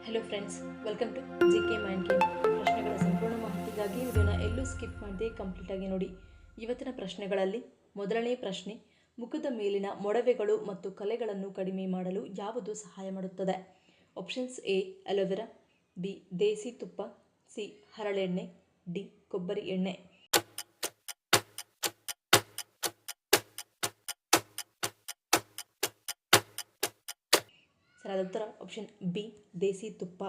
Hello friends, welcome to GK mind game. ಪ್ರಶ್ನೆಗಳ ಸಂಪೂರ್ಣ ಮಾಹಿತಿಗಾಗಿ ವಿಡಿಯೋನ ಎಲ್ಲೂ ಸ್ಕಿಪ್ ಮಾಡದೆ ಕಂಪ್ಲೀಟಾಗಿ ನೋಡಿ. ಇವತ್ತಿನ ಪ್ರಶ್ನೆಗಳಲ್ಲಿ ಮೊದಲನೇ ಪ್ರಶ್ನೆ, ಮುಖದ ಮೇಲಿನ ಮೊಡವೆಗಳು ಮತ್ತು ಕಲೆಗಳನ್ನು ಕಡಿಮೆ ಮಾಡಲು ಯಾವುದು ಸಹಾಯ ಮಾಡುತ್ತದೆ? ಆಪ್ಷನ್ಸ್: ಎ ಅಲೋವೆರಾ, ಬಿ ದೇಸಿ ತುಪ್ಪ, ಸಿ ಹರಳೆಣ್ಣೆ, ಡಿ ಕೊಬ್ಬರಿ ಎಣ್ಣೆ. ಸರಿಯಾದ ಉತ್ತರ ಆಪ್ಷನ್ ಬಿ ದೇಸಿ ತುಪ್ಪ.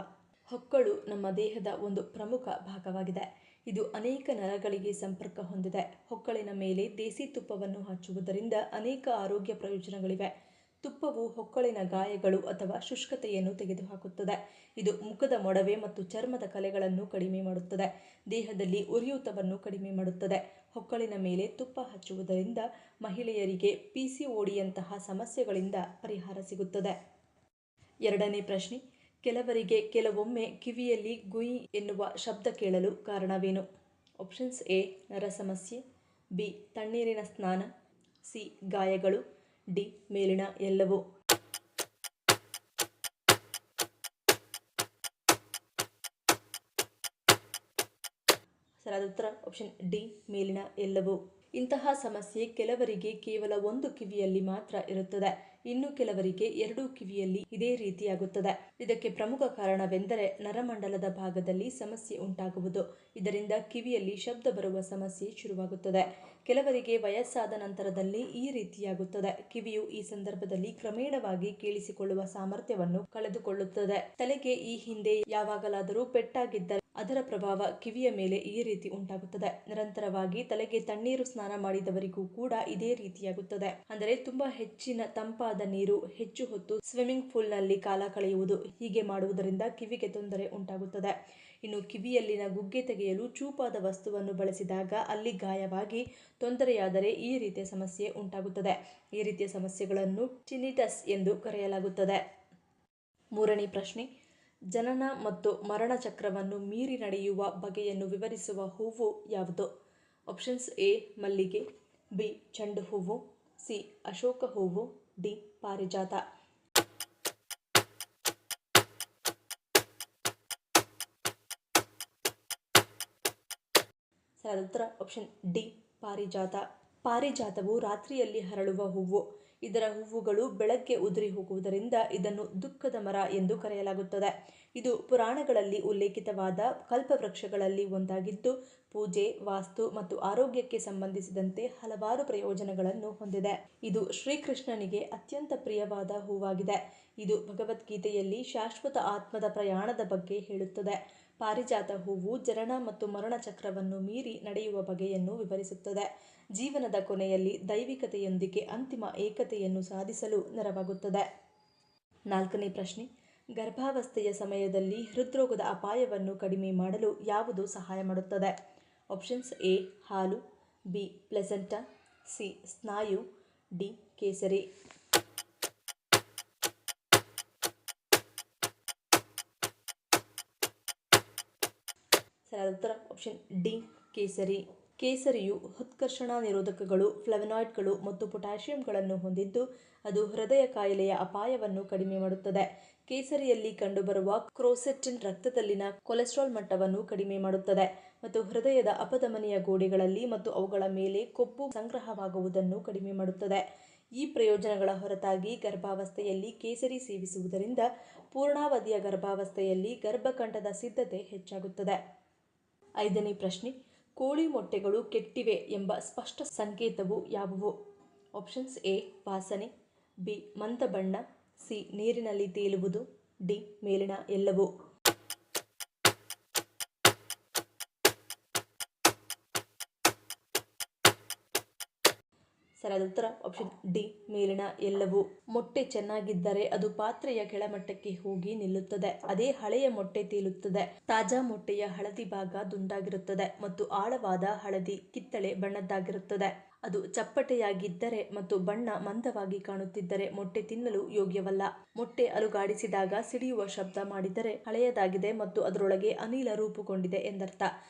ಹೊಕ್ಕಳು ನಮ್ಮ ದೇಹದ ಒಂದು ಪ್ರಮುಖ ಭಾಗವಾಗಿದೆ. ಇದು ಅನೇಕ ನರಗಳಿಗೆ ಸಂಪರ್ಕ ಹೊಂದಿದೆ. ಹೊಕ್ಕಳಿನ ಮೇಲೆ ದೇಸಿ ತುಪ್ಪವನ್ನು ಹಚ್ಚುವುದರಿಂದ ಅನೇಕ ಆರೋಗ್ಯ ಪ್ರಯೋಜನಗಳಿವೆ. ತುಪ್ಪವು ಹೊಕ್ಕಳಿನ ಗಾಯಗಳು ಅಥವಾ ಶುಷ್ಕತೆಯನ್ನು ತೆಗೆದುಹಾಕುತ್ತದೆ. ಇದು ಮುಖದ ಮೊಡವೆ ಮತ್ತು ಚರ್ಮದ ಕಲೆಗಳನ್ನು ಕಡಿಮೆ ಮಾಡುತ್ತದೆ. ದೇಹದಲ್ಲಿ ಉರಿಯೂತವನ್ನು ಕಡಿಮೆ ಮಾಡುತ್ತದೆ. ಹೊಕ್ಕಳಿನ ಮೇಲೆ ತುಪ್ಪ ಹಚ್ಚುವುದರಿಂದ ಮಹಿಳೆಯರಿಗೆ ಪಿಸಿಒಡಿಯಂತಹ ಸಮಸ್ಯೆಗಳಿಂದ ಪರಿಹಾರ ಸಿಗುತ್ತದೆ. ಎರಡನೇ ಪ್ರಶ್ನೆ, ಕೆಲವರಿಗೆ ಕೆಲವೊಮ್ಮೆ ಕಿವಿಯಲ್ಲಿ ಗುಯ್ ಎನ್ನುವ ಶಬ್ದ ಕೇಳಲು ಕಾರಣವೇನು? ಆಪ್ಷನ್ಸ್: ಎ ನರ ಸಮಸ್ಯೆ, ಬಿ ತಣ್ಣೀರಿನ ಸ್ನಾನ, ಸಿ ಗಾಯಗಳು, ಡಿ ಮೇಲಿನ ಎಲ್ಲವೂ. ಸರಿಯಾದ ಉತ್ತರ ಆಪ್ಷನ್ ಡಿ ಮೇಲಿನ ಎಲ್ಲವೂ. ಇಂತಹ ಸಮಸ್ಯೆ ಕೆಲವರಿಗೆ ಕೇವಲ ಒಂದು ಕಿವಿಯಲ್ಲಿ ಮಾತ್ರ ಇರುತ್ತದೆ, ಇನ್ನು ಕೆಲವರಿಗೆ ಎರಡೂ ಕಿವಿಯಲ್ಲಿ ಇದೇ ರೀತಿಯಾಗುತ್ತದೆ. ಇದಕ್ಕೆ ಪ್ರಮುಖ ಕಾರಣವೆಂದರೆ ನರಮಂಡಲದ ಭಾಗದಲ್ಲಿ ಸಮಸ್ಯೆ ಉಂಟಾಗುವುದು. ಇದರಿಂದ ಕಿವಿಯಲ್ಲಿ ಶಬ್ದ ಬರುವ ಸಮಸ್ಯೆ ಶುರುವಾಗುತ್ತದೆ. ಕೆಲವರಿಗೆ ವಯಸ್ಸಾದ ನಂತರದಲ್ಲಿ ಈ ರೀತಿಯಾಗುತ್ತದೆ. ಕಿವಿಯು ಈ ಸಂದರ್ಭದಲ್ಲಿ ಕ್ರಮೇಣವಾಗಿ ಕೇಳಿಸಿಕೊಳ್ಳುವ ಸಾಮರ್ಥ್ಯವನ್ನು ಕಳೆದುಕೊಳ್ಳುತ್ತದೆ. ತಲೆಗೆ ಈ ಹಿಂದೆ ಯಾವಾಗಲಾದರೂ ಪೆಟ್ಟಾಗಿದ್ದರೆ ಅದರ ಪ್ರಭಾವ ಕಿವಿಯ ಮೇಲೆ ಈ ರೀತಿ ಉಂಟಾಗುತ್ತದೆ. ನಿರಂತರವಾಗಿ ತಲೆಗೆ ತಣ್ಣೀರು ಸ್ನಾನ ಮಾಡಿದವರಿಗೂ ಕೂಡ ಇದೇ ರೀತಿಯಾಗುತ್ತದೆ. ಅಂದರೆ ತುಂಬಾ ಹೆಚ್ಚಿನ ತಂಪಾದ ನೀರು, ಹೆಚ್ಚು ಹೊತ್ತು ಸ್ವಿಮ್ಮಿಂಗ್ ಪೂಲ್ ನಲ್ಲಿ ಕಾಲ ಕಳೆಯುವುದು, ಹೀಗೆ ಮಾಡುವುದರಿಂದ ಕಿವಿಗೆ ತೊಂದರೆ ಉಂಟಾಗುತ್ತದೆ. ಇನ್ನು ಕಿವಿಯಲ್ಲಿನ ಗುಗ್ಗೆ ತೆಗೆಯಲು ಚೂಪಾದ ವಸ್ತುವನ್ನು ಬಳಸಿದಾಗ ಅಲ್ಲಿ ಗಾಯವಾಗಿ ತೊಂದರೆಯಾದರೆ ಈ ರೀತಿಯ ಸಮಸ್ಯೆ ಉಂಟಾಗುತ್ತದೆ. ಈ ರೀತಿಯ ಸಮಸ್ಯೆಗಳನ್ನು ಟಿನಿಟಸ್ ಎಂದು ಕರೆಯಲಾಗುತ್ತದೆ. ಮೂರನೇ ಪ್ರಶ್ನೆ, ಜನನ ಮತ್ತು ಮರಣ ಚಕ್ರವನ್ನು ಮೀರಿ ನಡೆಯುವ ಬಗೆಯನ್ನು ವಿವರಿಸುವ ಹೂವು ಯಾವುದು? ಆಪ್ಷನ್ಸ್: ಎ ಮಲ್ಲಿಗೆ, ಬಿ ಚೆಂಡು ಹೂವು, ಸಿ ಅಶೋಕ ಹೂವು, ಡಿ ಪಾರಿಜಾತ. ಸರಿಯಾದ ಉತ್ತರ ಆಪ್ಷನ್ ಡಿ ಪಾರಿಜಾತ. ಪಾರಿಜಾತವು ರಾತ್ರಿಯಲ್ಲಿ ಹರಳುವ ಹೂವು. ಇದರ ಹೂವುಗಳು ಬೆಳಗ್ಗೆ ಉದುರಿ ಹೋಗುವುದರಿಂದ ಇದನ್ನು ದುಃಖದ ಮರ ಎಂದು ಕರೆಯಲಾಗುತ್ತದೆ. ಇದು ಪುರಾಣಗಳಲ್ಲಿ ಉಲ್ಲೇಖಿತವಾದ ಕಲ್ಪವೃಕ್ಷಗಳಲ್ಲಿ ಒಂದಾಗಿದ್ದು, ಪೂಜೆ, ವಾಸ್ತು ಮತ್ತು ಆರೋಗ್ಯಕ್ಕೆ ಸಂಬಂಧಿಸಿದಂತೆ ಹಲವಾರು ಪ್ರಯೋಜನಗಳನ್ನು ಹೊಂದಿದೆ. ಇದು ಶ್ರೀಕೃಷ್ಣನಿಗೆ ಅತ್ಯಂತ ಪ್ರಿಯವಾದ ಹೂವಾಗಿದೆ. ಇದು ಭಗವದ್ಗೀತೆಯಲ್ಲಿ ಶಾಶ್ವತ ಆತ್ಮದ ಪ್ರಯಾಣದ ಬಗ್ಗೆ ಹೇಳುತ್ತದೆ. ಪಾರಿಜಾತ ಹೂವು ಜನನ ಮತ್ತು ಮರಣ ಚಕ್ರವನ್ನು ಮೀರಿ ನಡೆಯುವ ಬಗೆಯನ್ನು ವಿವರಿಸುತ್ತದೆ. ಜೀವನದ ಕೊನೆಯಲ್ಲಿ ದೈವಿಕತೆಯೊಂದಿಗೆ ಅಂತಿಮ ಏಕತೆಯನ್ನು ಸಾಧಿಸಲು ನೆರವಾಗುತ್ತದೆ. ನಾಲ್ಕನೇ ಪ್ರಶ್ನೆ, ಗರ್ಭಾವಸ್ಥೆಯ ಸಮಯದಲ್ಲಿ ಹೃದ್ರೋಗದ ಅಪಾಯವನ್ನು ಕಡಿಮೆ ಮಾಡಲು ಯಾವುದು ಸಹಾಯ ಮಾಡುತ್ತದೆ? ಆಪ್ಷನ್ಸ್: ಎ ಹಾಲು, ಬಿ ಪ್ಲೆಸೆಂಟಾ, ಸಿ ಸ್ನಾಯು, ಡಿ ಕೇಸರಿ. ಸರಿಯಾದ ಉತ್ತರ ಆಪ್ಷನ್ ಡಿ ಕೇಸರಿ. ಕೇಸರಿಯು ಉತ್ಕರ್ಷಣ ನಿರೋಧಕಗಳು, ಫ್ಲವನಾಯ್ಡ್ಗಳು ಮತ್ತು ಪೊಟ್ಯಾಷಿಯಂಗಳನ್ನು ಹೊಂದಿದ್ದು, ಅದು ಹೃದಯ ಕಾಯಿಲೆಯ ಅಪಾಯವನ್ನು ಕಡಿಮೆ ಮಾಡುತ್ತದೆ. ಕೇಸರಿಯಲ್ಲಿ ಕಂಡುಬರುವ ಕ್ರೋಸೆಟಿನ್ ರಕ್ತದಲ್ಲಿನ ಕೊಲೆಸ್ಟ್ರಾಲ್ ಮಟ್ಟವನ್ನು ಕಡಿಮೆ ಮಾಡುತ್ತದೆ ಮತ್ತು ಹೃದಯದ ಅಪಧಮನಿಯ ಗೋಡೆಗಳಲ್ಲಿ ಮತ್ತು ಅವುಗಳ ಮೇಲೆ ಕೊಬ್ಬು ಸಂಗ್ರಹವಾಗುವುದನ್ನು ಕಡಿಮೆ ಮಾಡುತ್ತದೆ. ಈ ಪ್ರಯೋಜನಗಳ ಹೊರತಾಗಿ ಗರ್ಭಾವಸ್ಥೆಯಲ್ಲಿ ಕೇಸರಿ ಸೇವಿಸುವುದರಿಂದ ಪೂರ್ಣಾವಧಿಯ ಗರ್ಭಾವಸ್ಥೆಯಲ್ಲಿ ಗರ್ಭಕಂಠದ ಸಿದ್ಧತೆ ಹೆಚ್ಚಾಗುತ್ತದೆ. ಐದನೇ ಪ್ರಶ್ನೆ, ಕೋಳಿ ಮೊಟ್ಟೆಗಳು ಕೆಟ್ಟಿವೆ ಎಂಬ ಸ್ಪಷ್ಟ ಸಂಕೇತವು ಯಾವುವು? ಆಪ್ಷನ್ಸ್: ಎ ವಾಸನೆ, ಬಿ ಮಂದ ಬಣ್ಣ, ಸಿ ನೀರಿನಲ್ಲಿ ತೇಲುವುದು, ಡಿ ಮೇಲಿನ ಎಲ್ಲವೂ. ಸರಿಯಾದ ಉತ್ತರ ಆಪ್ಷನ್ ಡಿ ಮೇಲಿನ ಎಲ್ಲವೂ. ಮೊಟ್ಟೆ ಚೆನ್ನಾಗಿದ್ದರೆ ಅದು ಪಾತ್ರೆಯ ಕೆಳಮಟ್ಟಕ್ಕೆ ಹೋಗಿ ನಿಲ್ಲುತ್ತದೆ. ಅದೇ ಹಳೆಯ ಮೊಟ್ಟೆ ತೇಲುತ್ತದೆ. ತಾಜಾ ಮೊಟ್ಟೆಯ ಹಳದಿ ಭಾಗ ದುಂಡಾಗಿರುತ್ತದೆ ಮತ್ತು ಆಳವಾದ ಹಳದಿ ಕಿತ್ತಳೆ ಬಣ್ಣದ್ದಾಗಿರುತ್ತದೆ. ಅದು ಚಪ್ಪಟೆಯಾಗಿದ್ದರೆ ಮತ್ತು ಬಣ್ಣ ಮಂದವಾಗಿ ಕಾಣುತ್ತಿದ್ದರೆ ಮೊಟ್ಟೆ ತಿನ್ನಲು ಯೋಗ್ಯವಲ್ಲ. ಮೊಟ್ಟೆ ಅಲುಗಾಡಿಸಿದಾಗ ಸಿಡಿಯುವ ಶಬ್ದ ಮಾಡಿದರೆ ಹಳೆಯದಾಗಿದೆ ಮತ್ತು ಅದರೊಳಗೆ ಅನಿಲ ರೂಪುಗೊಂಡಿದೆ ಎಂದರ್ಥ.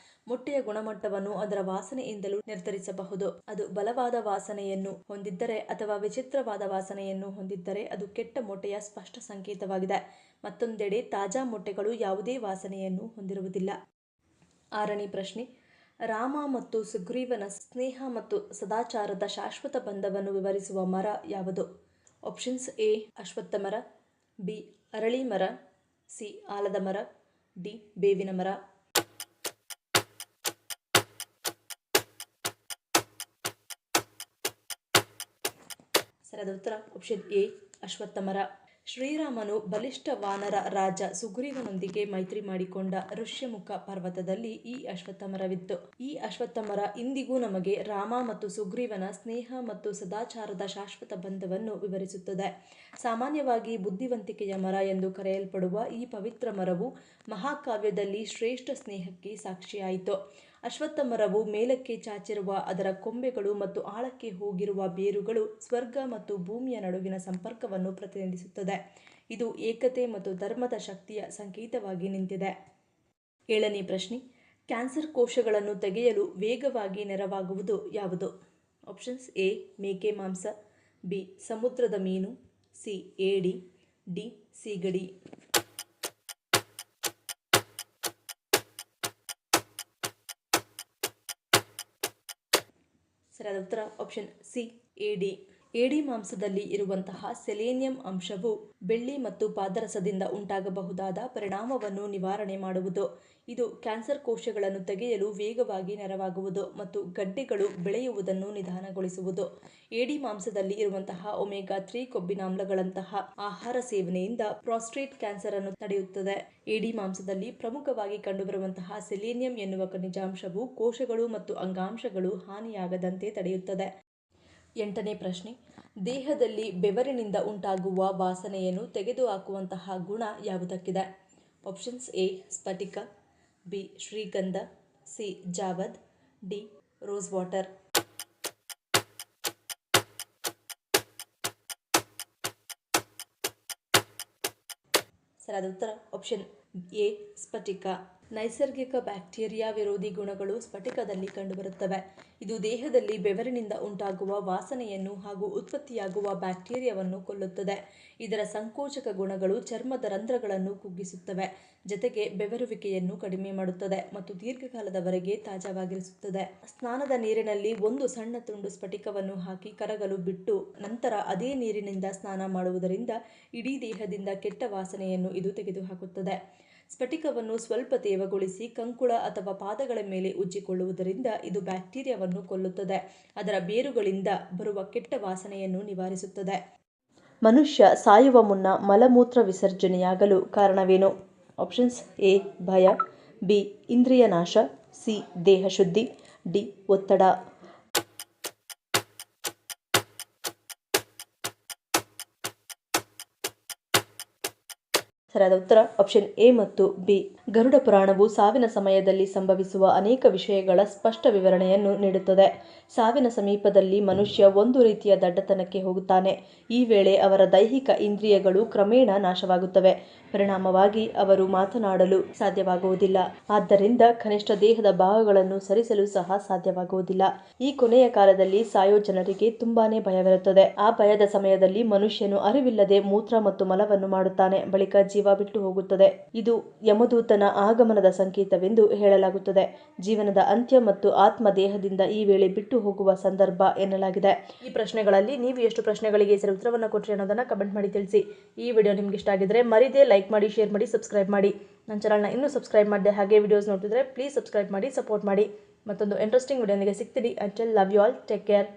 ಮೊಟ್ಟೆಯ ಗುಣಮಟ್ಟವನ್ನು ಅದರ ವಾಸನೆಯಿಂದಲೂ ನಿರ್ಧರಿಸಬಹುದು. ಅದು ಬಲವಾದ ವಾಸನೆಯನ್ನು ಹೊಂದಿದ್ದರೆ ಅಥವಾ ವಿಚಿತ್ರವಾದ ವಾಸನೆಯನ್ನು ಹೊಂದಿದ್ದರೆ ಅದು ಕೆಟ್ಟ ಮೊಟ್ಟೆಯ ಸ್ಪಷ್ಟ ಸಂಕೇತವಾಗಿದೆ. ಮತ್ತೊಂದೆಡೆ ತಾಜಾ ಮೊಟ್ಟೆಗಳು ಯಾವುದೇ ವಾಸನೆಯನ್ನು ಹೊಂದಿರುವುದಿಲ್ಲ. 6ನೇ ಪ್ರಶ್ನೆ, ರಾಮ ಮತ್ತು ಸುಗ್ರೀವನ ಸ್ನೇಹ ಮತ್ತು ಸದಾಚಾರದ ಶಾಶ್ವತ ಬಂಧವನ್ನು ವಿವರಿಸುವ ಮರ ಯಾವುದು? ಆಪ್ಷನ್ಸ್: ಎ ಅಶ್ವತ್ಥ ಮರ, ಬಿ ಅರಳಿ ಮರ, ಸಿ ಆಲದ ಮರ, ಡಿ ಬೇವಿನ ಮರ. ಸರಿಯಾದ ಉತ್ತರ ಆಪ್ಷನ್ ಎ ಅಶ್ವತ್ಥ ಮರ. ಶ್ರೀರಾಮನು ಬಲಿಷ್ಠ ವಾನರ ರಾಜ ಸುಗ್ರೀವನೊಂದಿಗೆ ಮೈತ್ರಿ ಮಾಡಿಕೊಂಡ ಋಷ್ಯಮುಖ ಪರ್ವತದಲ್ಲಿ ಈ ಅಶ್ವತ್ಥ ಮರವಿತ್ತು. ಈ ಅಶ್ವತ್ಥ ಮರ ಇಂದಿಗೂ ನಮಗೆ ರಾಮ ಮತ್ತು ಸುಗ್ರೀವನ ಸ್ನೇಹ ಮತ್ತು ಸದಾಚಾರದ ಶಾಶ್ವತ ಬಂಧವನ್ನು ವಿವರಿಸುತ್ತದೆ. ಸಾಮಾನ್ಯವಾಗಿ ಬುದ್ಧಿವಂತಿಕೆಯ ಮರ ಎಂದು ಕರೆಯಲ್ಪಡುವ ಈ ಪವಿತ್ರ ಮರವು ಮಹಾಕಾವ್ಯದಲ್ಲಿ ಶ್ರೇಷ್ಠ ಸ್ನೇಹಕ್ಕೆ ಸಾಕ್ಷಿಯಾಯಿತು. ಅಶ್ವತ್ಥ ಮರವು ಮೇಲಕ್ಕೆ ಚಾಚಿರುವ ಅದರ ಕೊಂಬೆಗಳು ಮತ್ತು ಆಳಕ್ಕೆ ಹೋಗಿರುವ ಬೇರುಗಳು ಸ್ವರ್ಗ ಮತ್ತು ಭೂಮಿಯ ನಡುವಿನ ಸಂಪರ್ಕವನ್ನು ಪ್ರತಿನಿಧಿಸುತ್ತದೆ. ಇದು ಏಕತೆ ಮತ್ತು ಧರ್ಮದ ಶಕ್ತಿಯ ಸಂಕೇತವಾಗಿ ನಿಂತಿದೆ. 7ನೇ ಪ್ರಶ್ನೆ, ಕ್ಯಾನ್ಸರ್ ಕೋಶಗಳನ್ನು ತೆಗೆಯಲು ವೇಗವಾಗಿ ನೆರವಾಗುವುದು ಯಾವುದು? ಆಪ್ಷನ್ಸ್: ಎ ಮೇಕೆ ಮಾಂಸ, ಬಿ ಸಮುದ್ರದ ಮೀನು, ಸಿ ಏಡಿ, ಡಿ ಸೀಗಡಿ. ಸರಿಯಾದ ಉತ್ತರ ಆಪ್ಷನ್ ಸಿ ಏಡಿ. ಏಡಿ ಮಾಂಸದಲ್ಲಿ ಇರುವಂತಹ ಸೆಲೇನಿಯಂ ಅಂಶವು ಬೆಳ್ಳಿ ಮತ್ತು ಪಾದರಸದಿಂದ ಉಂಟಾಗಬಹುದಾದ ಪರಿಣಾಮವನ್ನು ನಿವಾರಣೆ ಮಾಡುವುದು. ಇದು ಕ್ಯಾನ್ಸರ್ ಕೋಶಗಳನ್ನು ತೆಗೆಯಲು ವೇಗವಾಗಿ ನೆರವಾಗುವುದು ಮತ್ತು ಗಡ್ಡೆಗಳು ಬೆಳೆಯುವುದನ್ನು ನಿಧಾನಗೊಳಿಸುವುದು. ಏಡಿ ಮಾಂಸದಲ್ಲಿ ಇರುವಂತಹ ಒಮೆಗಾ 3 ಕೊಬ್ಬಿನಾಮ್ಲಗಳಂತಹ ಆಹಾರ ಸೇವನೆಯಿಂದ ಪ್ರಾಸ್ಟೇಟ್ ಕ್ಯಾನ್ಸರ್ ಅನ್ನು ತಡೆಯುತ್ತದೆ. ಏಡಿ ಮಾಂಸದಲ್ಲಿ ಪ್ರಮುಖವಾಗಿ ಕಂಡುಬರುವಂತಹ ಸೆಲೇನಿಯಂ ಎನ್ನುವ ಖನಿಜಾಂಶವು ಕೋಶಗಳು ಮತ್ತು ಅಂಗಾಂಶಗಳು ಹಾನಿಯಾಗದಂತೆ ತಡೆಯುತ್ತದೆ. 8ನೇ ಪ್ರಶ್ನೆ, ದೇಹದಲ್ಲಿ ಬೆವರಿನಿಂದ ಉಂಟಾಗುವ ವಾಸನೆಯನ್ನು ತೆಗೆದುಹಾಕುವಂತಹ ಗುಣ ಯಾವುದಕ್ಕಿದೆ? ಆಪ್ಷನ್ಸ್: ಎ ಸ್ಫಟಿಕ, ಬಿ ಶ್ರೀಗಂಧ, C Javad, D rose water. ಸರಿಯಾದ ಉತ್ತರ ಆಪ್ಷನ್ ಎ ಸ್ಫಟಿಕ. ನೈಸರ್ಗಿಕ ಬ್ಯಾಕ್ಟೀರಿಯಾ ವಿರೋಧಿ ಗುಣಗಳು ಸ್ಫಟಿಕದಲ್ಲಿ ಕಂಡುಬರುತ್ತವೆ. ಇದು ದೇಹದಲ್ಲಿ ಬೆವರಿನಿಂದ ಉಂಟಾಗುವ ವಾಸನೆಯನ್ನು ಹಾಗೂ ಉತ್ಪತ್ತಿಯಾಗುವ ಬ್ಯಾಕ್ಟೀರಿಯಾವನ್ನು ಕೊಲ್ಲುತ್ತದೆ. ಇದರ ಸಂಕೋಚಕ ಗುಣಗಳು ಚರ್ಮದ ರಂಧ್ರಗಳನ್ನು ಕುಗ್ಗಿಸುತ್ತವೆ, ಜೊತೆಗೆ ಬೆವರುವಿಕೆಯನ್ನು ಕಡಿಮೆ ಮಾಡುತ್ತದೆ ಮತ್ತು ದೀರ್ಘಕಾಲದವರೆಗೆ ತಾಜಾವಾಗಿರಿಸುತ್ತದೆ. ಸ್ನಾನದ ನೀರಿನಲ್ಲಿ ಒಂದು ಸಣ್ಣ ತುಂಡು ಸ್ಫಟಿಕವನ್ನು ಹಾಕಿ ಕರಗಲು ಬಿಟ್ಟು ನಂತರ ಅದೇ ನೀರಿನಿಂದ ಸ್ನಾನ ಮಾಡುವುದರಿಂದ ಇಡೀ ದೇಹದಿಂದ ಕೆಟ್ಟ ವಾಸನೆಯನ್ನು ಇದು ತೆಗೆದುಹಾಕುತ್ತದೆ. ಸ್ಫಟಿಕವನ್ನು ಸ್ವಲ್ಪ ತೇವಗೊಳಿಸಿ ಕಂಕುಳ ಅಥವಾ ಪಾದಗಳ ಮೇಲೆ ಉಜ್ಜಿಕೊಳ್ಳುವುದರಿಂದ ಇದು ಬ್ಯಾಕ್ಟೀರಿಯಾವನ್ನು ಕೊಲ್ಲುತ್ತದೆ. ಅದರ ಬೇರುಗಳಿಂದ ಬರುವ ಕೆಟ್ಟ ವಾಸನೆಯನ್ನು ನಿವಾರಿಸುತ್ತದೆ. ಮನುಷ್ಯ ಸಾಯುವ ಮುನ್ನ ಮಲಮೂತ್ರ ವಿಸರ್ಜನೆಯಾಗಲು ಕಾರಣವೇನು? ಆಪ್ಷನ್ಸ್: ಎ ಭಯ, ಬಿ ಇಂದ್ರಿಯ ನಾಶ, ಸಿ ದೇಹ ಶುದ್ಧಿ, ಡಿ ಒತ್ತಡ. ಸರಿಯಾದ ಉತ್ತರ ಆಪ್ಷನ್ ಎ ಮತ್ತು ಬಿ. ಗರುಡ ಪುರಾಣವು ಸಾವಿನ ಸಮಯದಲ್ಲಿ ಸಂಭವಿಸುವ ಅನೇಕ ವಿಷಯಗಳ ಸ್ಪಷ್ಟ ವಿವರಣೆಯನ್ನು ನೀಡುತ್ತದೆ. ಸಾವಿನ ಸಮೀಪದಲ್ಲಿ ಮನುಷ್ಯ ಒಂದು ರೀತಿಯ ದಡ್ಡತನಕ್ಕೆ ಹೋಗುತ್ತಾನೆ. ಈ ವೇಳೆ ಅವರ ದೈಹಿಕ ಇಂದ್ರಿಯಗಳು ಕ್ರಮೇಣ ನಾಶವಾಗುತ್ತವೆ. ಪರಿಣಾಮವಾಗಿ ಅವರು ಮಾತನಾಡಲು ಸಾಧ್ಯವಾಗುವುದಿಲ್ಲ. ಆದ್ದರಿಂದ ಕನಿಷ್ಠ ದೇಹದ ಭಾಗಗಳನ್ನು ಸರಿಸಲು ಸಹ ಸಾಧ್ಯವಾಗುವುದಿಲ್ಲ. ಈ ಕೊನೆಯ ಕಾಲದಲ್ಲಿ ಸಾಯೋ ಜನರಿಗೆ ತುಂಬಾನೇ ಭಯವಿರುತ್ತದೆ. ಆ ಭಯದ ಸಮಯದಲ್ಲಿ ಮನುಷ್ಯನು ಅರಿವಿಲ್ಲದೆ ಮೂತ್ರ ಮತ್ತು ಮಲವನ್ನು ಮಾಡುತ್ತಾನೆ. ಬಳಿಕ ಜೀವ ಬಿಟ್ಟು ಹೋಗುತ್ತದೆ. ಇದು ಯಮದೂತನ ಆಗಮನದ ಸಂಕೇತವೆಂದು ಹೇಳಲಾಗುತ್ತದೆ. ಜೀವನದ ಅಂತ್ಯ ಮತ್ತು ಆತ್ಮ ದೇಹದಿಂದ ಈ ವೇಳೆ ಬಿಟ್ಟು ಹೋಗುವ ಸಂದರ್ಭ ಎನ್ನಲಾಗಿದೆ. ಈ ಪ್ರಶ್ನೆಗಳಲ್ಲಿ ನೀವು ಎಷ್ಟು ಪ್ರಶ್ನೆಗಳಿಗೆ ಸರಿ ಉತ್ತರವನ್ನು ಕೊಟ್ಟರೆ ಅನ್ನೋದನ್ನ ಕಮೆಂಟ್ ಮಾಡಿ ತಿಳಿಸಿ. ಈ ವಿಡಿಯೋ ನಿಮ್ಗೆ ಇಷ್ಟ ಆಗಿದ್ರೆ ಮರಿದೇ ಲೈಕ್ ಮಾಡಿ, ಶೇರ್ ಮಾಡಿ, ಸಬ್ಸ್ಕ್ರೈಬ್ ಮಾಡಿ. ನನ್ನ ಚಾನಲ್ನ ಇನ್ನೂ ಸಬ್ಸ್ಕ್ರೈಬ್ ಮಾಡಿದೆ ಹಾಗೆ ವಿಡಿಯೋಸ್ ನೋಡ್ತಿದ್ರೆ ಪ್ಲೀಸ್ ಸಬ್ಸ್ಕ್ರೈಬ್ ಮಾಡಿ, ಸಪೋರ್ಟ್ ಮಾಡಿ. ಮತ್ತೊಂದು ಇಂಟ್ರೆಸ್ಟಿಂಗ್ ವಿಡಿಯೋನಿಗೆ ಸಿಗ್ತೀನಿ. Until love you all, take care.